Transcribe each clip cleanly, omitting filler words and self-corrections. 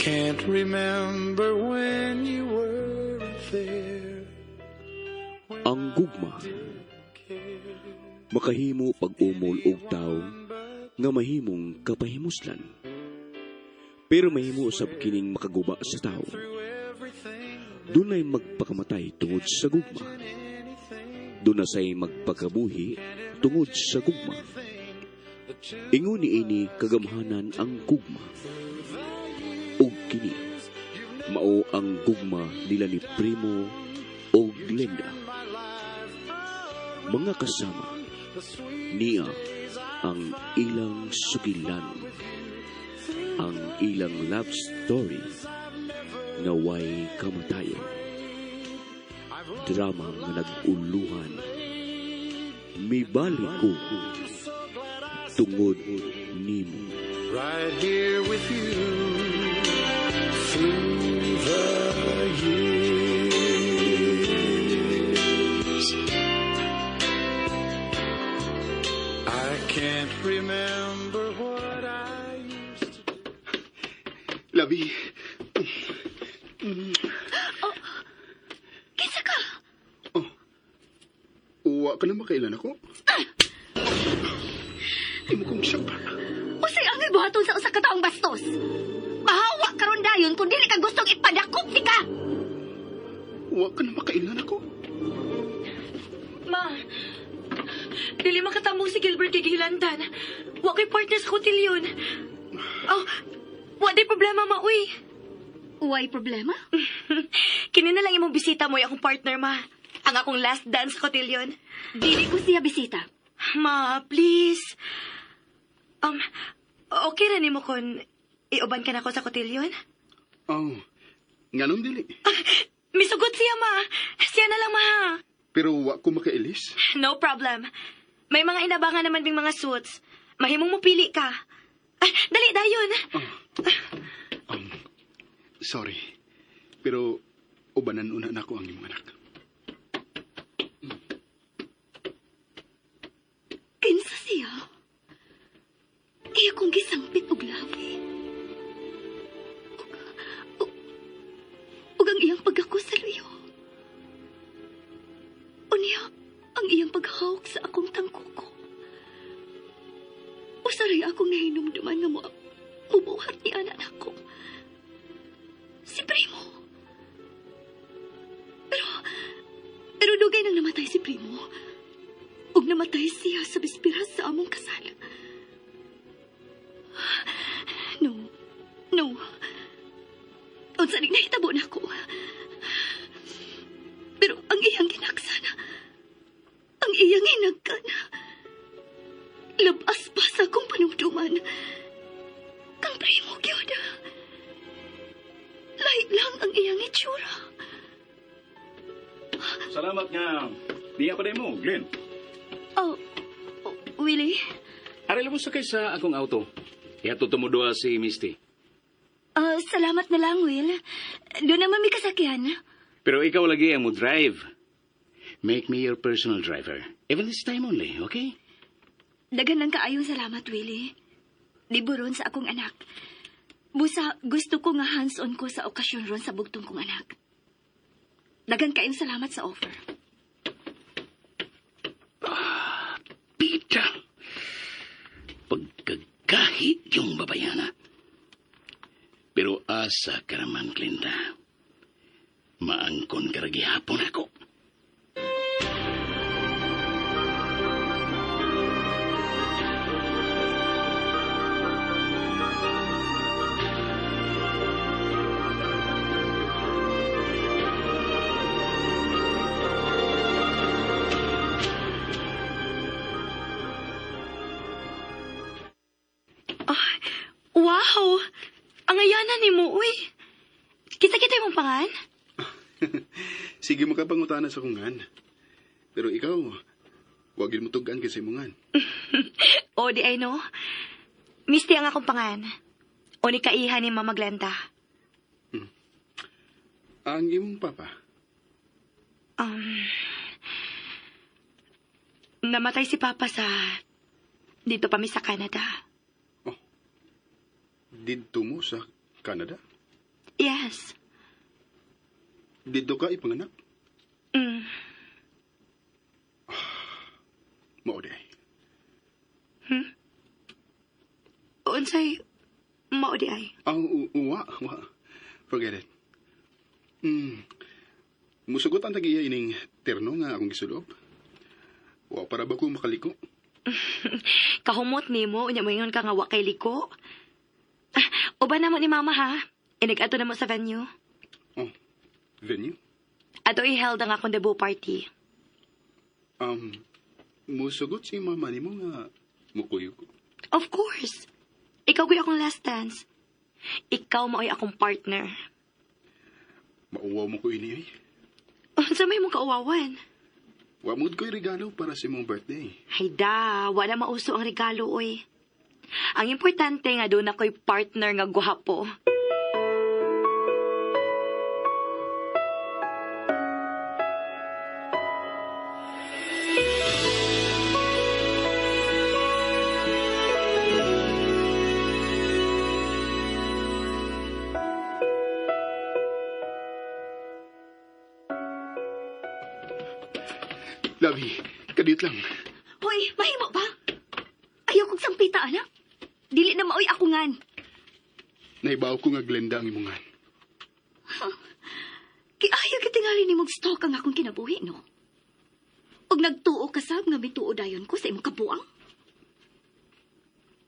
can't remember when you were there. Ang gugma makahimo pag-umol og tawo nga mahimong kapahimuslan. Pero mahimo usab kining makaguba sa tawo. Dunay magpakamatay tungod sa gugma. Dunay magpakabuhi tungod sa gugma. Ingon niini kagamhanan ang gugma. Og kini mao ang gugma nila ni Primo og Glenda. Mga kasama niya ang ilang sugilan, ang ilang love story nga way kamatayon. Drama nga nag-uluhan, mibalik ko tungod nimo. Right here with you through the years. I can't remember what I used to do. Labi. Kinsa ka? Uwa ka na makailan ako? Di mo kong siyang Usay angay buhaton sa usa ka taong bastos. Bahawa karon dayon kung dili ka gustong ipadakop di ka. Uwa ka na makailan ako? Ma, dili makatambong si Gilbert Gigilandan. Wa kay partner sa kotilyon. Oh, wa di problema, ma, uy. Uway problema? Kini na lang imong bisita mo akong partner, ma. Ang akong last dance sa kotilyon. Dili ko siya bisita. Ma, please. Okay ra nimo kon iuban ka na ko sa kotilyon? Nganong dili. Misugot siya, ma. Siya na lang, ma. Pero uwa ko makailis. No problem. May mga inabangan naman ding mga suits. Mahimong mo pili ka. Dali, dayon. Sorry. Pero ubanan una na ako ang iyong anak. Kinsa siya? Iya kong gisangpit og labi. Ug ang iyang pagako sa luyo. Unya, ang iyang paghawak sa akong tangkuko. Usaray akong nahinumduman nga mo mubuhat ni anak ako. Si Primo. Pero dugay nang namatay si Primo. Ug namatay siya sa bispira sa among kasal. No. Unsa ning nahitabo nako. Pero ang iyang ginaksana, ang iyang hinagkana, labas pa sa akong panumduman. Kang Primo gyud. Lahi lang ang iyang itsura. Salamat nga. Di pa mo, Glenn. Willie? Arila mo sakay sa akong auto. Ihatod mo doa si Misty. Salamat na lang, Will. Doon naman may kasakyan. Pero ikaw lagi ang mo drive. Make me your personal driver. Even this time only, okay? Dagan ng kaayong salamat, Willie. Liburon sa akong anak. Busa, gusto ko nga hands-on ko sa okasyon ron sa bugtong kong anak. Dagan kaayong salamat sa offer. Pita. Pagkagahit yung babayana. Pero asa ka naman, Glenda. Maangkon ka hapon ako. Wow! Ang ayanan ni mo, uy. Kita-kita mong pangan? Sige makapangutana sa kungan. Pero ikaw, wagin mo tugan kasi mungan. O, di ay no. Misty ang akong pangan. O ni kaihan ni Mama Glenda. Ang imong papa? Namatay si Papa sa... Dito pa mi sa Canada. Didto mo sa Canada? Yes. Dito ka ipanganak? Mm. Mao di ay. Unsay mao di ay. Wa. Forget it. Musugot ang tagiya ining terno nga akong gisulob. Wa para ba ko makaliko? Kahumot nimo unya moingon ka nga wa kay liko. Uban na mo ni mama ha. Inig-ato na mo sa venue. Oh, venue? Ato i-held ang akong debut party. Musugot si mama nimo nga mukuyo ko. Of course. Ikaw ko'y akong last dance. Ikaw mao'y akong partner. Mauwaw mo ko ini ay. Unsa may mong kauwawan? Wa mood ko'y regalo para sa imong birthday. Hayda, wala mauso ang regalo oy. Ang importante nga doon ako'y partner nga guhapo. Labi, kadit lang. Hoy, mahimo ba? Ayaw kong sampita, anak. Dili na maoy ako ngan. Naibaw ko nga Glenda ang imungan. Ayaw kitingali ni mong stalk ang akong kinabuhi, no? Og nagtuo ka sab nga mituo dayon ko sa imong kabuang.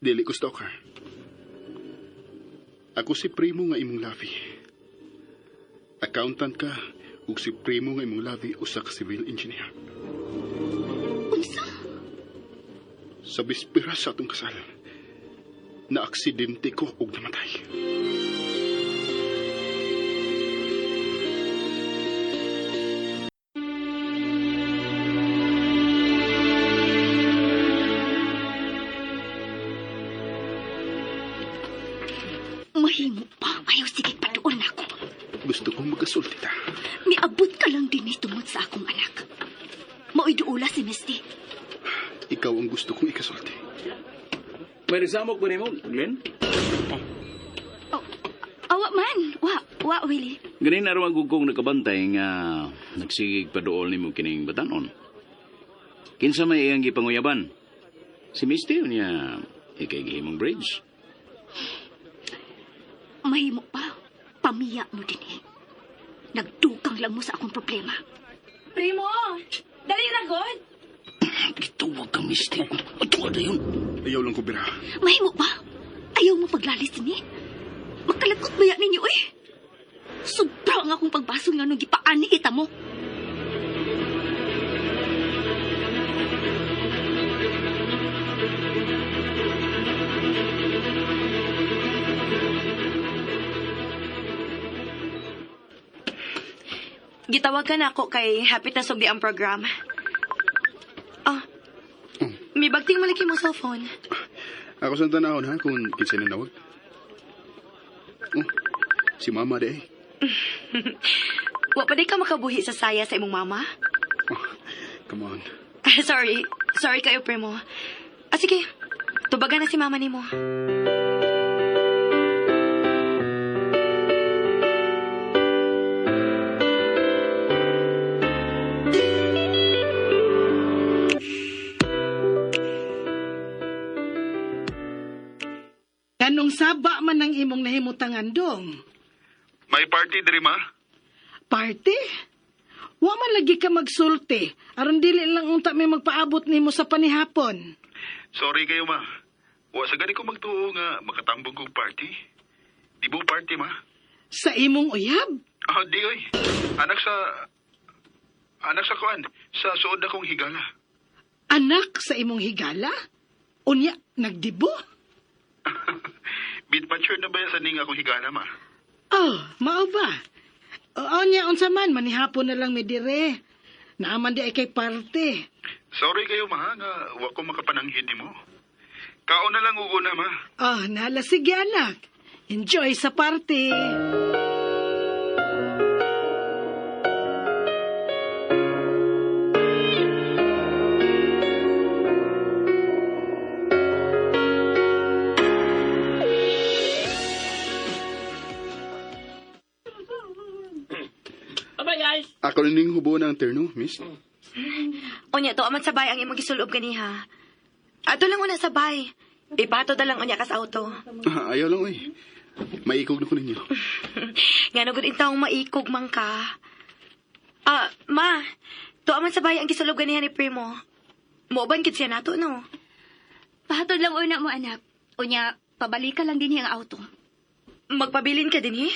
Dili ko stalker. Ako si Primo nga imong lavi. Accountant ka, ug si Primo nga imong lavi usa ka civil engineer. Unsa? Sa bispera sa atong kasal, na aksidente ko ug namatay. Mahimo pa. Ayaw sige pa doon ako. Gusto kong magasulti ta. Miabot ka lang din tungod sa akong anak. Maoy duula si Misty. Ikaw ang gusto kong ikasulti. May resamok ba mo, Glenn? Oh, awa man. Wa, Willie. Ganin na rin kong nakabantay nga nagsigig pa dool ni mo kining batanon. Kinsa may iyang gipanguyaban? Si Misty niya ikay gihimong bridge. Mahimo pa. Pamiya mo din eh. Nagdukang lang mo sa akong problema. Primo, dali na god. Gituwag ka, Misty. Ato ka na yun. Ayaw lang ko bira. Mahimo ba? Ayaw mo paglalis din eh. Magkalagot ba yan ninyo eh? Sobra ang akong pagbasol nga nung gipaani kita mo. Gitawagan ako kay hapit na sugdi ang program. May bagting malaki mo cellphone. Ako sa tanahon ha, kung kinsa na nawag. Oh, si mama de. Wa pa di ka makabuhi sa saya sa imong mama? Oh, come on. Sorry kayo, Primo. Sige, tubagan na si mama nimo. Kanong saba man ang imong nahimutangan dong. May party diri ma? Party? Wa man lagi ka magsulti. Aron dili lang unta may magpaabot nimo sa panihapon. Sorry kayo ma. Wa sa gani ko magtuo nga makatambong kong party. Di mo party ma? Sa imong uyab? Di oy. Anak sa kuan, sa suod akong higala. Anak sa imong higala? Unya, nagdibo? Bitmature na ba yan sa ning akong higala ma? Oh, mao ba? Unya, unsa man, manihapon na lang may dire. Naaman di ay kay parte. Sorry kayo ma nga wa ko makapananghid mo. Kaon na lang uguna ma. Oh, nala, sige anak. Enjoy sa party. Ako na ning hubo ng terno, miss. Unya, to aman sabay ang imong gisulob ganiha. Ato lang una sabay. Ipato da lang unya ka sa auto. Ayaw lang, oy. Maikog na ko ninyo. Nga nagod intawong maikog man ka. Ma, to aman sabay ang gisulob ganiha ni Primo. Mooban kit siya nato, no? Pahatod lang una mo, anak. Unya, pabalik ka lang din ang auto. Magpabilin ka din, eh?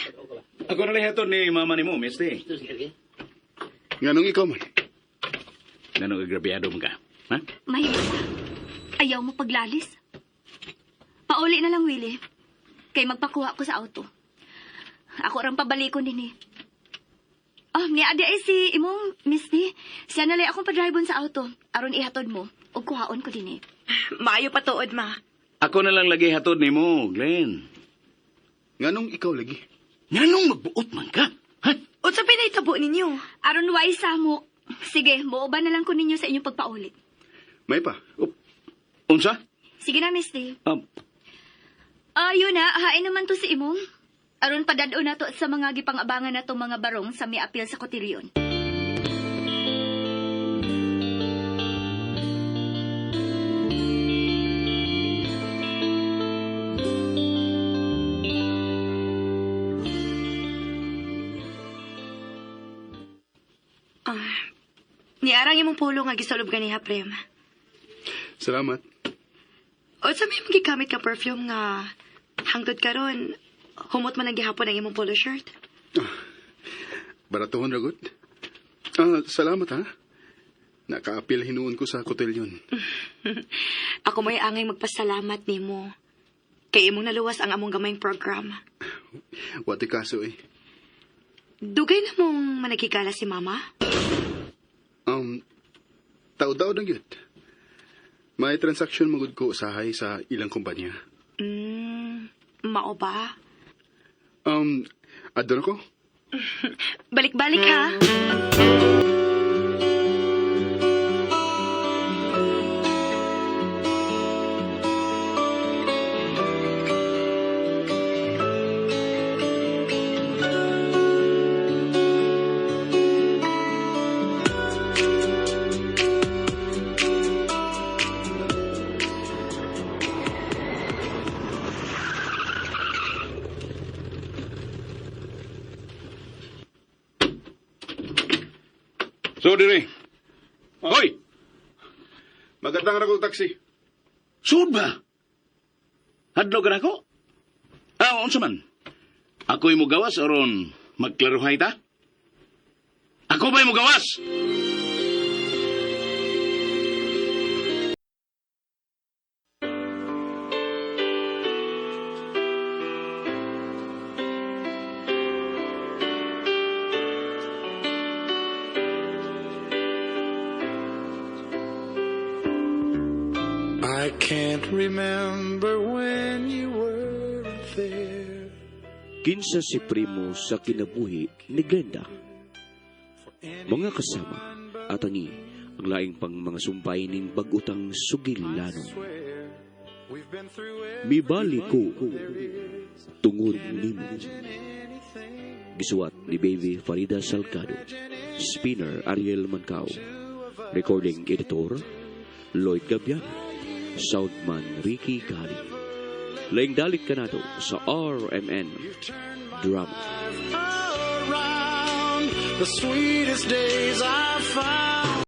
Ako na lihatod ni mama ni mo, mister. Nga nung ikaw man. Nanong agrabyado mo ka? Ha? Mahilig ka. Ayaw mo paglalis. Pauli na lang, Willie. Kay magpakuha ko sa auto. Ako rin pabalikon din eh. Oh, ni adi ay si imong Misty. Siya nalay akong padribon sa auto. Aron ihatod mo. O kuhaon ko din eh. Maayo pa tuod, ma. Ako na lang lagi hatod ni mo, Glenn. Nga nung ikaw lagi. Nanong magbuot man ka? Ha? Unsa pinahitabo ninyo? Aron waisa mo. Sige, muuban na lang ko ninyo sa inyong pagpauli. May pa. Unsa? Sige na, Misty. Um, Yun na, hain naman to si imong. Aron padado na to sa mga gipang-abangan na to mga barong sa may apil sa kotilyon. Niarang imong pulo nga gisulob ganiha, Prem. Salamat. O sa may magigamit ka perfume nga hangtod karon, humot man ang gihapon ang imong polo shirt. Baratuhon ragot. Salamat ha. Nakaapil hinuon ko sa kotelyon. Ako may angay magpasalamat nimo. Kay imong naluwas ang among gamayng program. Wati kaso eh. Dugay na mong managigala si Mama? Tao-tao na gyud. May transaksyon magud ko usahay sa ilang kumpanya. Mao ba? Adon ako. Balik-balik ha? So, dire. Hoy! Magandang rakong taxi. Sud ba? Hadlo ka na ako? Unsa man? Ako'y mo gawas aron magklaruhay ta? Ako ba'y mo gawas? I can't remember when you were there. Kinsa si Primo sa kinabuhi ni Glenda. Mga kasama at ang laing pang mga sumpay ning bagutang sugilanon. We've been through Mibali ko tungod nimo. Gisuwat ni Baby Farida Salgado, spinner Ariel Mancao, recording editor Lloyd Gabian, soundman Ricky Gali. Laing dalit ka nato sa RMN Drama. around the sweetest days I've found.